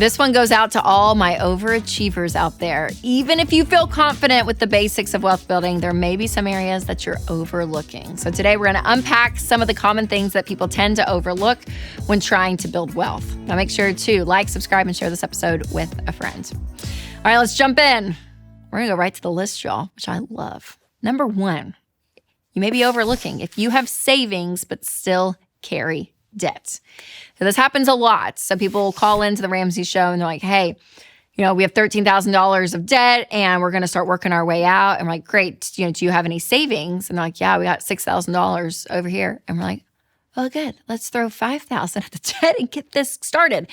This one goes out to all my overachievers out there. Even if you feel confident with the basics of wealth building, there may be some areas that you're overlooking. So today we're going to unpack some of the common things that people tend to overlook when trying to build wealth. Now make sure to like, subscribe, and share this episode with a friend. All right, let's jump in. We're going to go right to the list, y'all, which I love. Number 1, you may be overlooking if you have savings but still carry debt. So this happens a lot. So people will call into the Ramsey show and they're like, hey, we have $13,000 of debt and we're going to start working our way out. And we're like, great. Do you have any savings? And they're like, yeah, we got $6,000 over here. And we're like, oh, good. Let's throw $5,000 at the debt and get this started.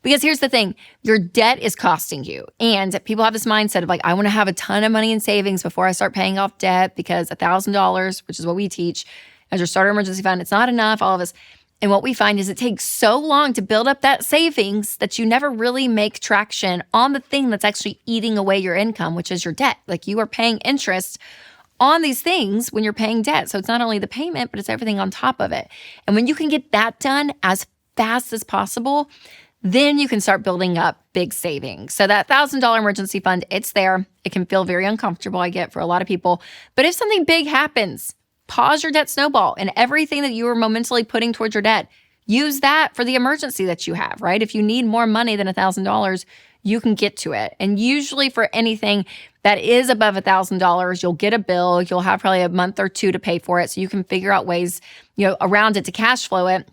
Because here's the thing, your debt is costing you. And people have this mindset of like, I want to have a ton of money in savings before I start paying off debt because $1,000, which is what we teach as your starter emergency fund, it's not enough, all of this. And what we find is it takes so long to build up that savings that you never really make traction on the thing that's actually eating away your income, which is your debt. Like you are paying interest on these things when you're paying debt. So it's not only the payment, but it's everything on top of it. And when you can get that done as fast as possible, then you can start building up big savings. So that $1,000 emergency fund, it's there. It can feel very uncomfortable, I get, for a lot of people. But if something big happens, pause your debt snowball and everything that you were momentally putting towards your debt, use that for the emergency that you have, right? If you need more money than $1,000, you can get to it. And usually for anything that is above $1,000, you'll get a bill. You'll have probably a month or two to pay for it. So you can figure out ways, around it to cash flow it.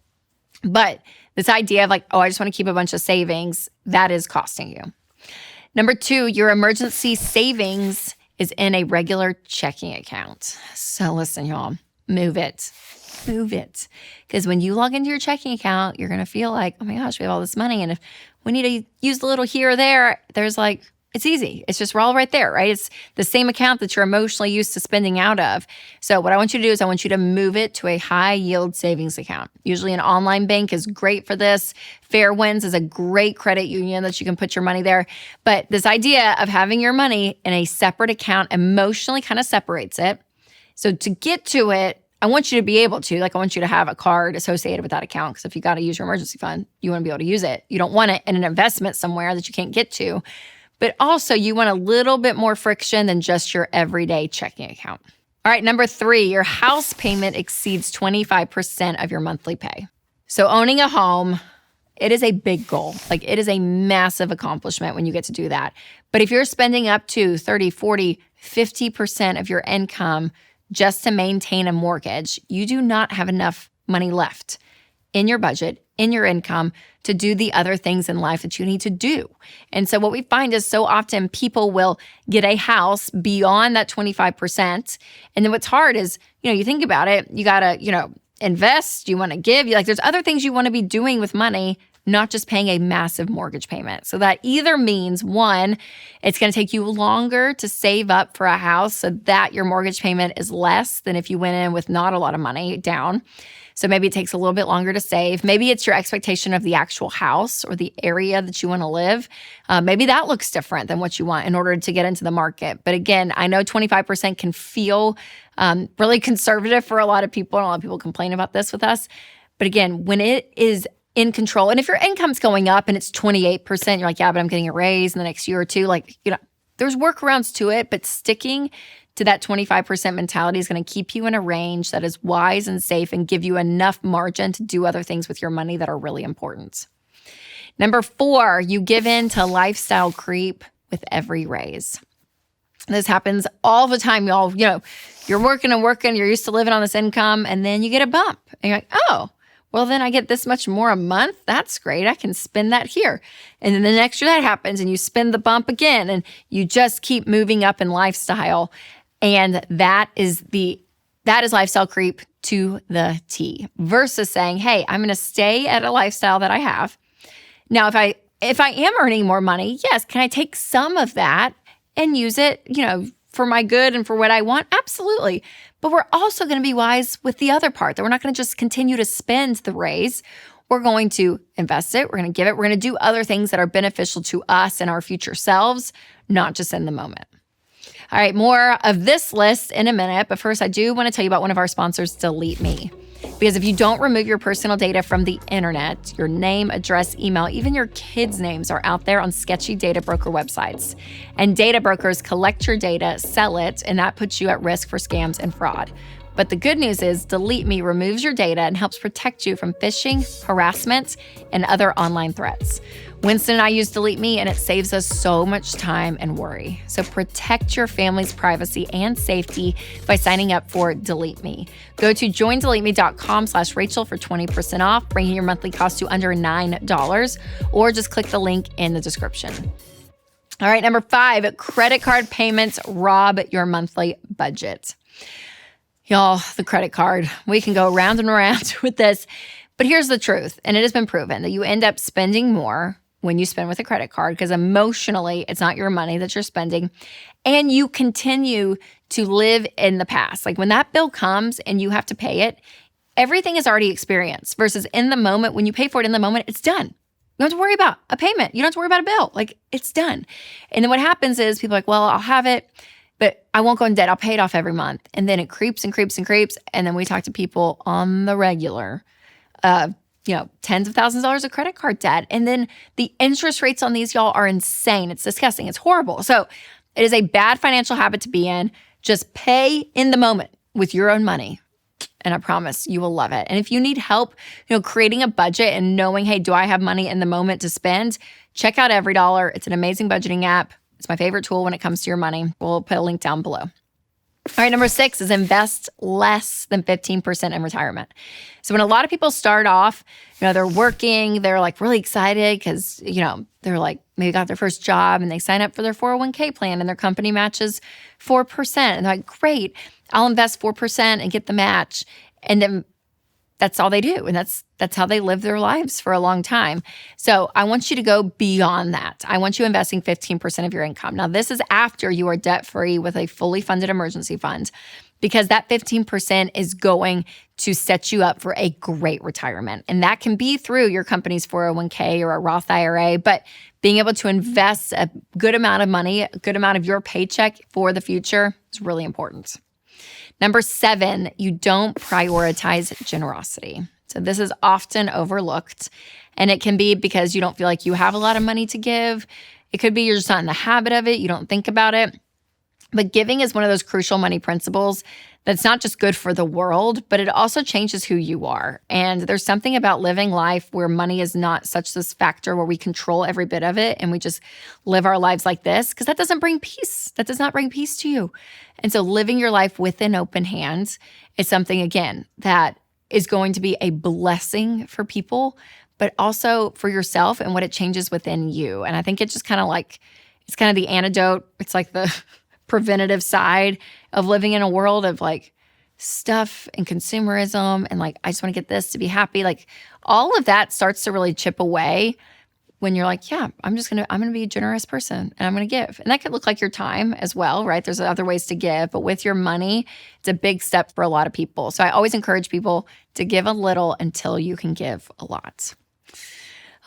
But this idea of like, oh, I just want to keep a bunch of savings, that is costing you. Number 2, your emergency savings is in a regular checking account. So listen, y'all, move it. Because when you log into your checking account, you're going to feel like, oh my gosh, we have all this money. And if we need to use a little here or there, there's like, it's easy. It's just, we're all right there, right? It's the same account that you're emotionally used to spending out of. So what I want you to do is I want you to move it to a high yield savings account. Usually an online bank is great for this. Fairwinds is a great credit union that you can put your money there. But this idea of having your money in a separate account emotionally kind of separates it. So to get to it, I want you to be able to, I want you to have a card associated with that account, because if you got to use your emergency fund, you want to be able to use it. You don't want it in an investment somewhere that you can't get to. But also you want a little bit more friction than just your everyday checking account. All right, number 3, your house payment exceeds 25% of your monthly pay. So owning a home, it is a big goal. It is a massive accomplishment when you get to do that. But if you're spending up to 30, 40, 50% of your income just to maintain a mortgage, you do not have enough money left in your budget, in your income, to do the other things in life that you need to do. And so what we find is so often people will get a house beyond that 25%. And then what's hard is, you think about it, you got to, invest, you want to give, there's other things you want to be doing with money, not just paying a massive mortgage payment. So that either means, 1, it's going to take you longer to save up for a house so that your mortgage payment is less than if you went in with not a lot of money down. So maybe it takes a little bit longer to save. Maybe it's your expectation of the actual house or the area that you want to live. Maybe that looks different than what you want in order to get into the market. But again, I know 25% can feel really conservative for a lot of people, and a lot of people complain about this with us. But again, when it is in control, and if your income's going up and it's 28%, you're like, yeah, but I'm getting a raise in the next year or two. There's workarounds to it, but sticking to that 25% mentality is going to keep you in a range that is wise and safe and give you enough margin to do other things with your money that are really important. Number 4, you give in to lifestyle creep with every raise. This happens all the time, y'all. You're working and working, you're used to living on this income, and then you get a bump. And you're like, oh, well, then I get this much more a month. That's great. I can spend that here. And then the next year that happens and you spend the bump again, and you just keep moving up in lifestyle. And that is lifestyle creep to the T, versus saying, hey, I'm going to stay at a lifestyle that I have. Now, if I am earning more money, yes, can I take some of that and use it, for my good and for what I want? Absolutely. But we're also going to be wise with the other part, that we're not going to just continue to spend the raise. We're going to invest it. We're going to give it. We're going to do other things that are beneficial to us and our future selves, not just in the moment. All right, more of this list in a minute. But first, I do want to tell you about one of our sponsors, Delete Me. Because if you don't remove your personal data from the internet, your name, address, email, even your kids' names are out there on sketchy data broker websites. And data brokers collect your data, sell it, and that puts you at risk for scams and fraud. But the good news is Delete Me removes your data and helps protect you from phishing, harassment, and other online threats. Winston and I use Delete Me, and it saves us so much time and worry. So protect your family's privacy and safety by signing up for Delete Me. Go to joindeleteme.com/Rachel for 20% off, bringing your monthly cost to under $9, or just click the link in the description. All right, number 5, credit card payments rob your monthly budget. Y'all, the credit card, we can go round and around with this, but here's the truth, and it has been proven that you end up spending more when you spend with a credit card because emotionally, it's not your money that you're spending, and you continue to live in the past. Like when that bill comes and you have to pay it, everything is already experienced versus in the moment, when you pay for it in the moment, it's done. You don't have to worry about a payment. You don't have to worry about a bill. Like it's done. And then what happens is people are like, well, I'll have it, but I won't go in debt. I'll pay it off every month. And then it creeps and creeps and creeps. And then we talk to people on the regular, tens of thousands of dollars of credit card debt. And then the interest rates on these, y'all, are insane. It's disgusting. It's horrible. So it is a bad financial habit to be in. Just pay in the moment with your own money. And I promise you will love it. And if you need help, creating a budget and knowing, hey, do I have money in the moment to spend? Check out EveryDollar. It's an amazing budgeting app. It's my favorite tool when it comes to your money. We'll put a link down below. All right, number 6 is invest less than 15% in retirement. So when a lot of people start off, they're working, they're like really excited because, they're like maybe got their first job and they sign up for their 401k plan and their company matches 4%. And they're like, great, I'll invest 4% and get the match. And then that's all they do. And that's how they live their lives for a long time. So I want you to go beyond that. I want you investing 15% of your income. Now, this is after you are debt-free with a fully funded emergency fund, because that 15% is going to set you up for a great retirement. And that can be through your company's 401k or a Roth IRA, but being able to invest a good amount of money, a good amount of your paycheck for the future is really important. Number 7, you don't prioritize generosity. So this is often overlooked, and it can be because you don't feel like you have a lot of money to give. It could be you're just not in the habit of it. You don't think about it. But giving is one of those crucial money principles that's not just good for the world, but it also changes who you are. And there's something about living life where money is not such this factor where we control every bit of it and we just live our lives like this, because that doesn't bring peace. That does not bring peace to you. And so living your life with an open hand is something, again, that is going to be a blessing for people, but also for yourself and what it changes within you. And I think it's just kind of like, it's kind of the antidote. It's like the preventative side of living in a world of like stuff and consumerism and like, I just want to get this to be happy. Like all of that starts to really chip away when you're like, yeah, I'm going to be a generous person and I'm going to give. And that could look like your time as well, right? There's other ways to give, but with your money, it's a big step for a lot of people. So I always encourage people to give a little until you can give a lot.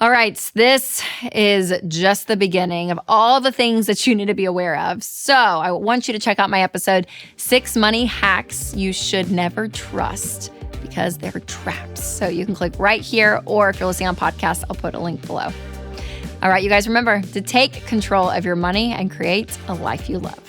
All right, this is just the beginning of all the things that you need to be aware of. So I want you to check out my episode, 6 Money Hacks You Should Never Trust, because they're traps. So you can click right here, or if you're listening on podcasts, I'll put a link below. All right, you guys, remember to take control of your money and create a life you love.